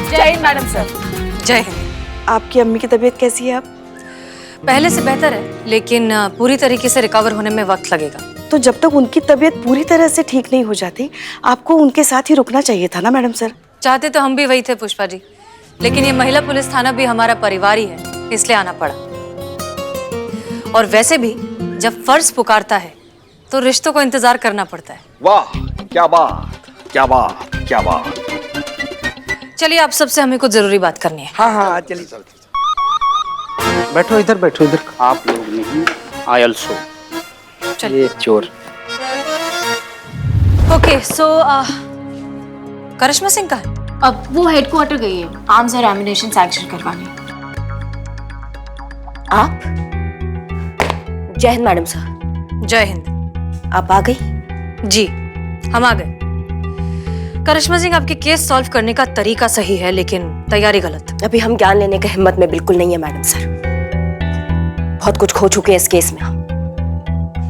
जय हिंद मैडम सर। जय हिंद। आपकी अम्मी की तबीयत कैसी है अब? पहले से बेहतर है, लेकिन पूरी तरीके से रिकवर होने में वक्त लगेगा। तो जब तक उनकी तबीयत पूरी तरह से ठीक नहीं हो जाती, आपको उनके साथ ही रुकना चाहिए था ना मैडम सर। चाहते तो हम भी वही थे पुष्पा जी, लेकिन ये महिला पुलिस थाना भी हमारा परिवार ही है, इसलिए आना पड़ा। और वैसे भी जब फर्ज पुकारता है तो रिश्तों को इंतजार करना पड़ता है। वाह, क्या बात, क्या बात, क्या बात। चलिए, आप सबसे हमें कुछ जरूरी बात करनी है। हाँ हाँ, चलिए बैठो इधर, बैठो इधर। आप लोग नहीं, आई ऑल्सो। ये चोर। ओके, सो करिश्मा सिंह का है? अब वो हेडक्वार्टर गई है आर्म्स और एम्युनिशन सैंक्शन करवाने। आप? जय हिंद मैडम सर। जय हिंद। आप आ गई? जी, हम आ गए। करिश्मा सिंह, आपके केस सॉल्व करने का तरीका सही है, लेकिन तैयारी गलत। अभी हम ज्ञान लेने की हिम्मत में बिल्कुल नहीं है मैडम सर, बहुत कुछ खो चुके हैं इस केस में हम।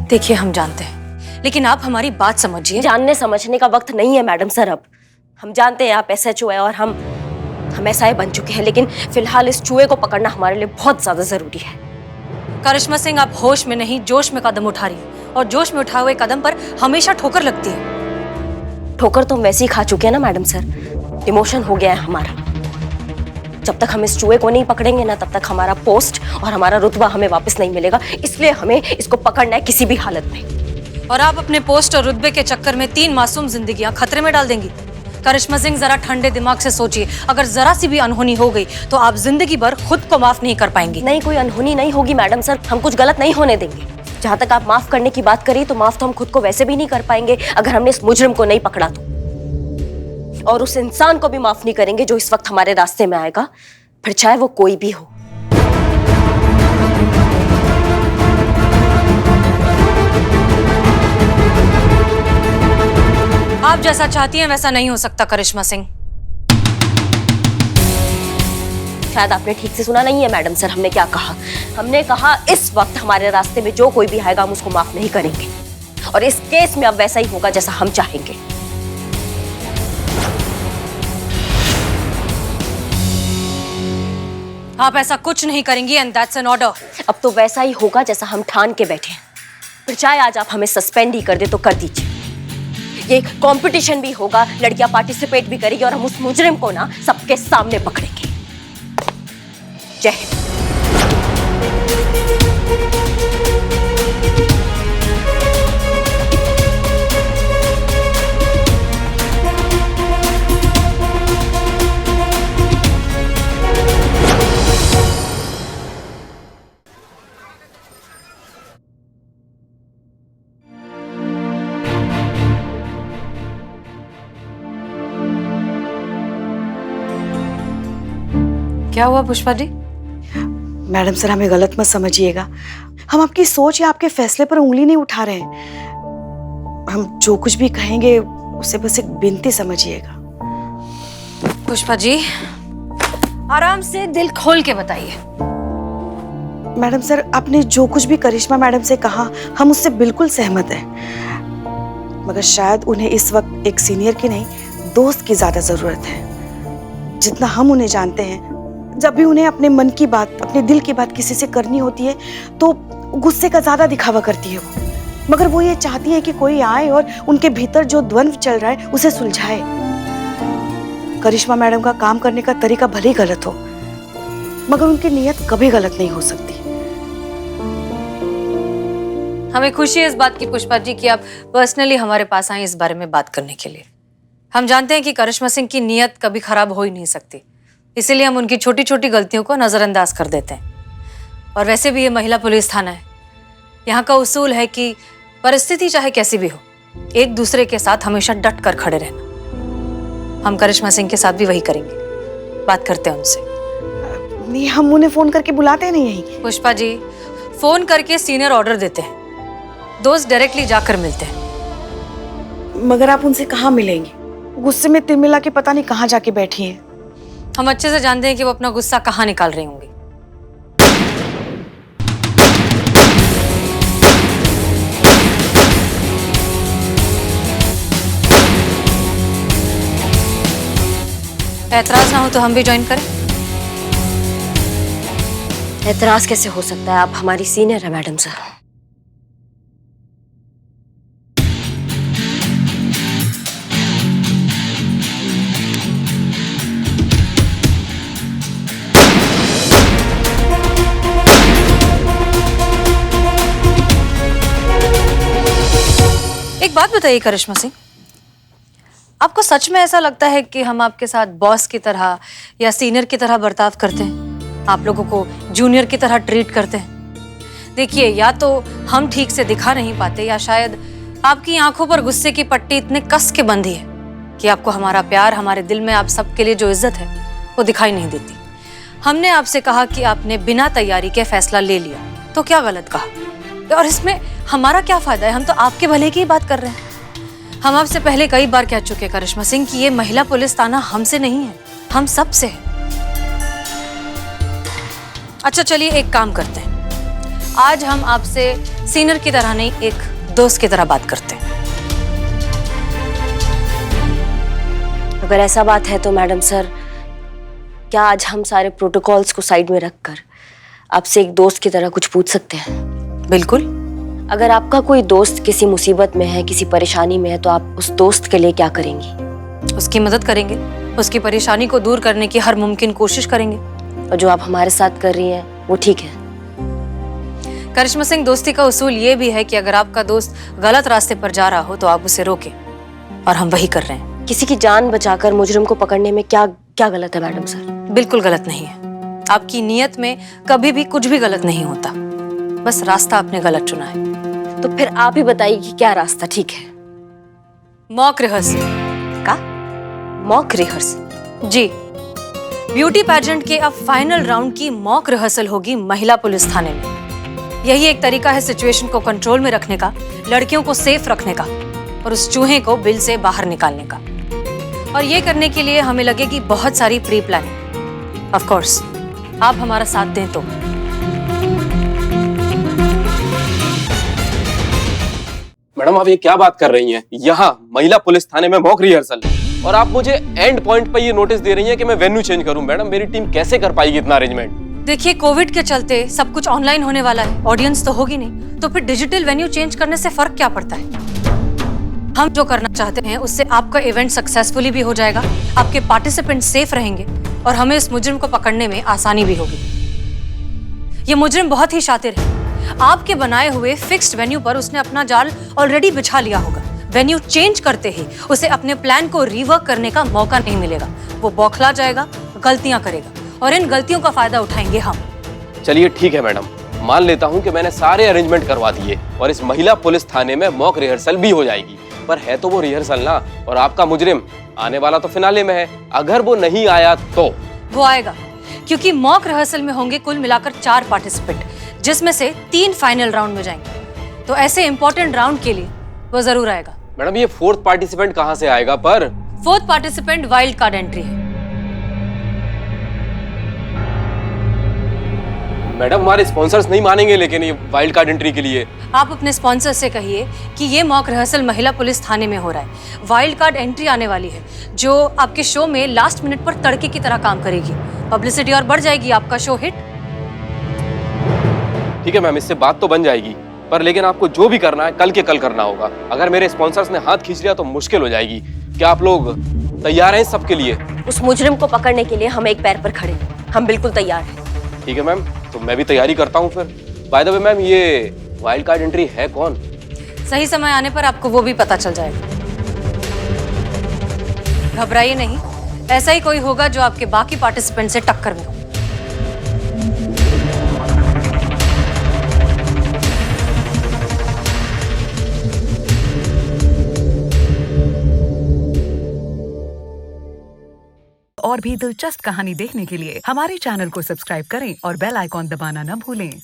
देखिए, हम जानते हैं, लेकिन आप हमारी बात समझिए। जानने समझने का वक्त नहीं है मैडम सर अब। हम जानते हैं आप SHO है और हम SI बन चुके हैं, लेकिन फिलहाल इस चूहे को पकड़ना हमारे लिए बहुत ज्यादा जरूरी है। करिश्मा सिंह, आप होश में नहीं जोश में कदम उठा रही हैं, और जोश में उठाए हुए कदम पर हमेशा ठोकर लगती है। ठोकर तो हम वैसे ही खा चुके हैं ना मैडम सर, इमोशन हो गया है हमारा। जब तक हम इस चूहे को नहीं पकड़ेंगे ना, तब तक हमारा पोस्ट और हमारा रुतबा हमें वापस नहीं मिलेगा। इसलिए हमें इसको पकड़ना है किसी भी हालत में। और आप अपने पोस्ट और रुतबे के चक्कर में 3 मासूम जिंदगियां खतरे में डाल देंगी। करिश्मा सिंह, जरा ठंडे दिमाग से सोचिए। अगर जरा सी भी अनहोनी हो गई तो आप जिंदगी भर खुद को माफ नहीं कर पाएंगी। नहीं, कोई अनहोनी नहीं होगी मैडम सर, हम कुछ गलत नहीं होने देंगे। जहाँ तक आप माफ करने की बात करी, तो माफ तो हम खुद को वैसे भी नहीं कर पाएंगे अगर हमने इस मुजरिम को नहीं पकड़ा तो। और उस इंसान को भी माफ नहीं करेंगे जो इस वक्त हमारे रास्ते में आएगा, फिर चाहे वो कोई भी हो। आप जैसा चाहती हैं वैसा नहीं हो सकता करिश्मा सिंह। शायद आपने ठीक से सुना नहीं है मैडम सर, हमने क्या कहा। हमने कहा इस वक्त हमारे रास्ते में जो कोई भी आएगा हम उसको माफ नहीं करेंगे, और इस केस में अब वैसा ही होगा जैसा हम चाहेंगे। आप ऐसा कुछ नहीं करेंगी एंड दैट्स एन ऑर्डर। अब तो वैसा ही होगा जैसा हम ठान के बैठे हैं। फिर चाहे आज आप हमें सस्पेंड ही कर दे तो कर दीजिए। ये कंपटीशन भी होगा, लड़कियां पार्टिसिपेट भी करेगी और हम उस मुजरिम को ना सबके सामने पकड़ेंगे। जय हिंद। क्या हुआ पुष्पा जी? मैडम सर, हमें गलत मत समझिएगा। हम आपकी सोच या आपके फैसले पर उंगली नहीं उठा रहे हैं। हम जो कुछ भी कहेंगे उसे बस एक विनती समझिएगा। पुष्पा जी, आराम से दिल खोल के बताइए। मैडम सर, आपने जो कुछ भी करिश्मा मैडम से कहा, हम उससे बिल्कुल सहमत हैं। मगर शायद उन्हें इस वक्त एक सीनियर की नहीं, दोस्त की ज्यादा जरूरत है। जितना हम उन्हें जानते हैं, जब भी उन्हें अपने मन की बात, अपने दिल की बात किसी से करनी होती है तो गुस्से का ज्यादा दिखावा करती है वो। मगर वो ये चाहती है कि कोई आए और उनके भीतर जो द्वंद्व चल रहा है उसे सुलझाए। करिश्मा मैडम का काम करने का तरीका भले ही गलत हो, मगर उनकी नीयत कभी गलत नहीं हो सकती। हमें खुशी है इस बात की पुष्पा जी कि आप पर्सनली हमारे पास आए इस बारे में बात करने के लिए। हम जानते हैं कि करिश्मा सिंह की नीयत कभी खराब हो ही नहीं सकती, इसीलिए हम उनकी छोटी छोटी गलतियों को नज़रअंदाज कर देते हैं। और वैसे भी ये महिला पुलिस थाना है। यहाँ का उसूल है कि परिस्थिति चाहे कैसी भी हो, एक दूसरे के साथ हमेशा डट कर खड़े रहना। हम करिश्मा सिंह के साथ भी वही करेंगे। बात करते हैं उनसे। नहीं, हम उन्हें फोन करके बुलाते नहीं यहीं। पुष्पा जी, फोन करके सीनियर ऑर्डर देते हैं, दोस्त डायरेक्टली जाकर मिलते हैं। मगर आप उनसे कहाँ मिलेंगी? गुस्से में तिलमिला के पता नहीं कहाँ जाके बैठी हैं। हम अच्छे से जानते हैं कि वो अपना गुस्सा कहाँ निकाल रही होंगी। ऐतराज ना हो तो हम भी ज्वाइन करें? ऐतराज कैसे हो सकता है? आप हमारी सीनियर है मैडम सर। एक बात बताइए करिश्मा सिंह, आपको सच में ऐसा लगता है कि हम आपके साथ बॉस की तरह या सीनियर की तरह बर्ताव करते हैं, आप लोगों को जूनियर की तरह ट्रीट करते हैं? देखिए, या तो हम ठीक से दिखा नहीं पाते, या शायद आपकी आंखों पर गुस्से की पट्टी इतने कस के बंधी है कि आपको हमारा प्यार, हमारे दिल में आप सबके लिए जो इज्जत है वो दिखाई नहीं देती। हमने आपसे कहा कि आपने बिना तैयारी के फैसला ले लिया, तो क्या गलत कहा? और इसमें हमारा क्या फायदा है? हम तो आपके भले की ही बात कर रहे हैं। हम आपसे पहले कई बार कह चुके करिश्मा सिंह कि ये महिला पुलिस थाना हमसे नहीं है, हम सब से है। अच्छा चलिए, एक काम करते हैं, आज हम आपसे सीनियर की तरह नहीं, एक दोस्त की तरह बात करते हैं। अगर ऐसा बात है तो मैडम सर, क्या आज हम सारे प्रोटोकॉल्स को साइड में रखकर आपसे एक दोस्त की तरह कुछ पूछ सकते हैं? बिल्कुल। अगर आपका कोई दोस्त किसी मुसीबत में है, किसी परेशानी में है, तो आप उस दोस्त के लिए क्या करेंगी? उसकी मदद करेंगे। उसकी परेशानी को दूर करने की हर मुमकिन कोशिश करेंगे। और जो आप हमारे साथ कर रही हैं वो ठीक है। करिश्मा सिंह, दोस्ती का उसूल ये भी है कि अगर आपका दोस्त गलत रास्ते पर जा रहा हो तो आप उसे रोकें, और हम वही कर रहे हैं। किसी की जान बचाकर मुजरिम को पकड़ने में क्या क्या गलत है मैडम सर? बिल्कुल गलत नहीं है। आपकी नीयत में कभी भी कुछ भी गलत नहीं होता, बस रास्ता आपने गलत चुना है। तो फिर आप ही बताइए कि क्या रास्ता ठीक है? मॉक रिहर्सल का? Mock rehearsal? जी, ब्यूटी पेजेंट के अब फाइनल राउंड की मॉक रिहर्सल होगी महिला पुलिस थाने में। यही एक तरीका है सिचुएशन को कंट्रोल में रखने का, लड़कियों को सेफ रखने का और उस चूहे को बिल से बाहर निकालने का। और ये करने के लिए हमें लगेगी बहुत सारी प्री प्लानिंग। ऑफ कोर्स आप हमारा साथ दें तो। मैडम आप ये क्या बात कर रही हैं? यहाँ महिला पुलिस थाने में मॉक रिहर्सल, और आप मुझे एंड पॉइंट पर ये नोटिस दे रही हैं कि मैं वेन्यू चेंज करूं। मैडम मेरी टीम कैसे कर पाएगी इतना अरेंजमेंट? देखिए, कोविड के चलते सब कुछ ऑनलाइन होने वाला है, ऑडियंस तो होगी नहीं, तो फिर डिजिटल वेन्यू चेंज करने से फर्क क्या पड़ता है? हम जो करना चाहते हैं उससे आपका इवेंट सक्सेसफुली भी हो जाएगा, आपके पार्टिसिपेंट सेफ रहेंगे और हमें इस मुजरिम को पकड़ने में आसानी भी होगी। ये मुजरिम बहुत ही शातिर है। आपके बनाए हुए फिक्स्ड वेन्यू पर उसने अपना जाल ऑलरेडी बिछा लिया होगा। वेन्यू चेंज करते ही उसे अपने प्लान को रिवर्क करने का मौका नहीं मिलेगा। वो बौखला जाएगा, गलतियां करेगा और इन गलतियों का फायदा उठाएंगे हम। चलिए ठीक है मैडम, मान लेता हूँ कि मैंने सारे अरेंजमेंट करवा दिए और इस महिला पुलिस थाने में मॉक रिहर्सल भी हो जाएगी। पर है तो वो रिहर्सल ना, और आपका मुजरिम आने वाला तो फिनाले में है। अगर वो नहीं आया तो वो आएगा, क्योंकि मॉक रिहर्सल में होंगे कुल मिलाकर 4 पार्टिसिपेंट, जिसमें से 3 फाइनल राउंड में जाएंगे। तो ऐसे इंपॉर्टेंट राउंड के लिए वो जरूर आएगा। मैडम ये 4th पार्टिसिपेंट कहाँ से आएगा? पर 4th participant wild card entry है। मैडम हमारे स्पॉन्सर्स नहीं मानेंगे लेकिन ये वाइल्ड कार्ड एंट्री के लिए। आप अपने स्पॉन्सर से कहिए कि ये मॉक रिहर्सल महिला पुलिस थाने में हो रहा है। वाइल्ड कार्ड एंट्री आने वाली है जो आपके शो में लास्ट मिनट पर तड़के की तरह काम करेगी। पब्लिसिटी और बढ़ जाएगी, आपका शो हिट। ठीक है मैम, इससे बात तो बन जाएगी, पर लेकिन आपको जो भी करना है कल के कल करना होगा। अगर मेरे स्पॉन्सर्स ने हाथ खींच लिया तो मुश्किल हो जाएगी। क्या आप लोग तैयार हैं सबके लिए? उस मुजरिम को पकड़ने के लिए हम एक पैर पर खड़े हैं। हम बिल्कुल तैयार हैं। ठीक है मैम, तो मैं भी तैयारी करता हूँ फिर। बाय द वे मैम, ये वाइल्ड कार्ड एंट्री है कौन? सही समय आने पर आपको वो भी पता चल जाएगा। घबराइए नहीं, ऐसा ही कोई होगा जो आपके बाकी पार्टिसिपेंट से टक्कर में हो। और भी दिलचस्प कहानी देखने के लिए हमारे चैनल को सब्सक्राइब करें और बेल आइकॉन दबाना न भूलें।